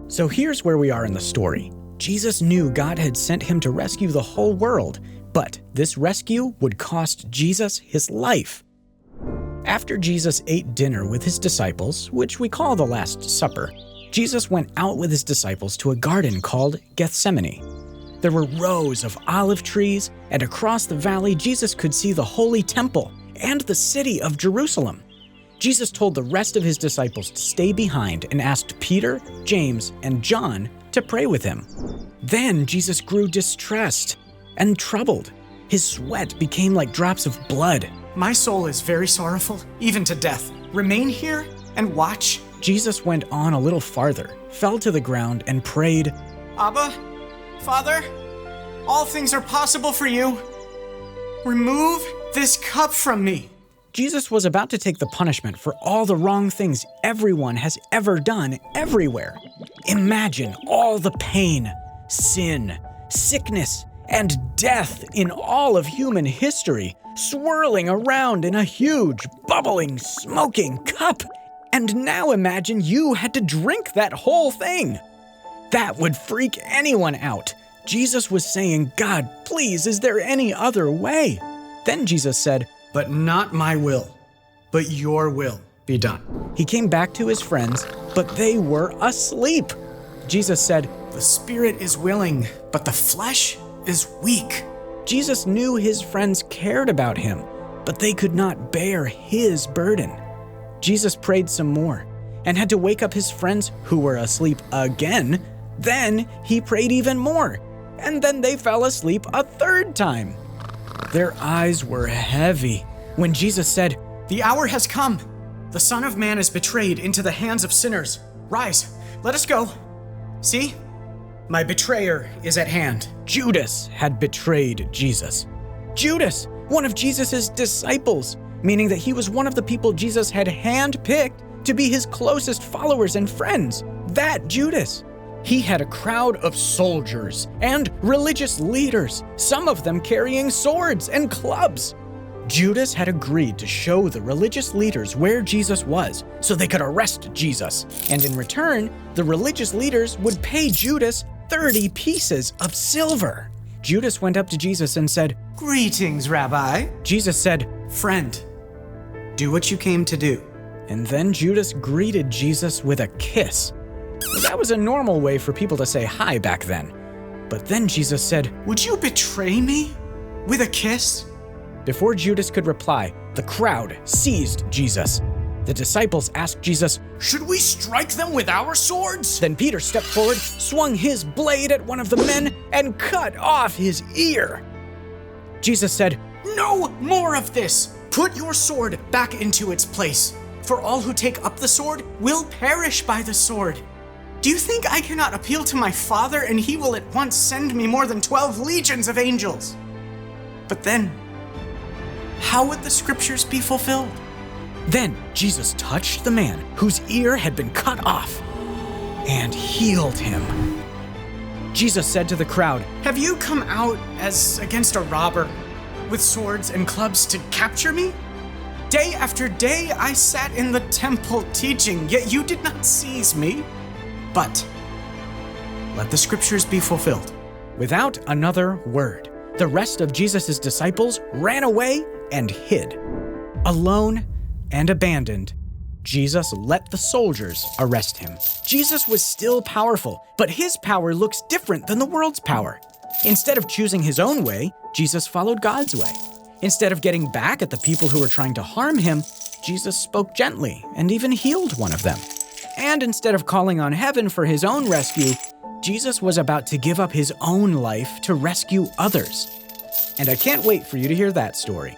So here's where we are in the story. Jesus knew God had sent him to rescue the whole world, but this rescue would cost Jesus his life. After Jesus ate dinner with his disciples, which we call the Last Supper, Jesus went out with his disciples to a garden called Gethsemane. There were rows of olive trees, and across the valley, Jesus could see the holy temple and the city of Jerusalem. Jesus told the rest of his disciples to stay behind and asked Peter, James, and John to pray with him. Then Jesus grew distressed and troubled. His sweat became like drops of blood. My soul is very sorrowful, even to death. Remain here and watch. Jesus went on a little farther, fell to the ground, and prayed, Abba, Father, all things are possible for you. Remove this cup from me. Jesus was about to take the punishment for all the wrong things everyone has ever done everywhere. Imagine all the pain, sin, sickness, and death in all of human history swirling around in a huge, bubbling, smoking cup. And now imagine you had to drink that whole thing. That would freak anyone out. Jesus was saying, God, please, is there any other way? Then Jesus said, But not my will, but your will be done. He came back to his friends, but they were asleep. Jesus said, The spirit is willing, but the flesh is weak. Jesus knew his friends cared about him, but they could not bear his burden. Jesus prayed some more and had to wake up his friends who were asleep again. Then he prayed even more, and then they fell asleep a third time. Their eyes were heavy when Jesus said, The hour has come. The Son of Man is betrayed into the hands of sinners. Rise, let us go. See, my betrayer is at hand. Judas had betrayed Jesus. Judas, one of Jesus' disciples, meaning that he was one of the people Jesus had handpicked to be his closest followers and friends. That Judas. He had a crowd of soldiers and religious leaders, some of them carrying swords and clubs. Judas had agreed to show the religious leaders where Jesus was so they could arrest Jesus. And in return, the religious leaders would pay Judas 30 pieces of silver. Judas went up to Jesus and said, Greetings, Rabbi. Jesus said, Friend, do what you came to do. And then Judas greeted Jesus with a kiss. That was a normal way for people to say hi back then. But then Jesus said, Would you betray me with a kiss? Before Judas could reply, the crowd seized Jesus. The disciples asked Jesus, Should we strike them with our swords? Then Peter stepped forward, swung his blade at one of the men, and cut off his ear. Jesus said, No more of this. Put your sword back into its place. For all who take up the sword will perish by the sword. Do you think I cannot appeal to my Father and he will at once send me more than 12 legions of angels? But then, how would the scriptures be fulfilled? Then Jesus touched the man whose ear had been cut off and healed him. Jesus said to the crowd, Have you come out as against a robber with swords and clubs to capture me? Day after day I sat in the temple teaching, yet you did not seize me. But let the scriptures be fulfilled. Without another word, the rest of Jesus' disciples ran away and hid. Alone and abandoned, Jesus let the soldiers arrest him. Jesus was still powerful, but his power looks different than the world's power. Instead of choosing his own way, Jesus followed God's way. Instead of getting back at the people who were trying to harm him, Jesus spoke gently and even healed one of them. And instead of calling on heaven for his own rescue, Jesus was about to give up his own life to rescue others. And I can't wait for you to hear that story.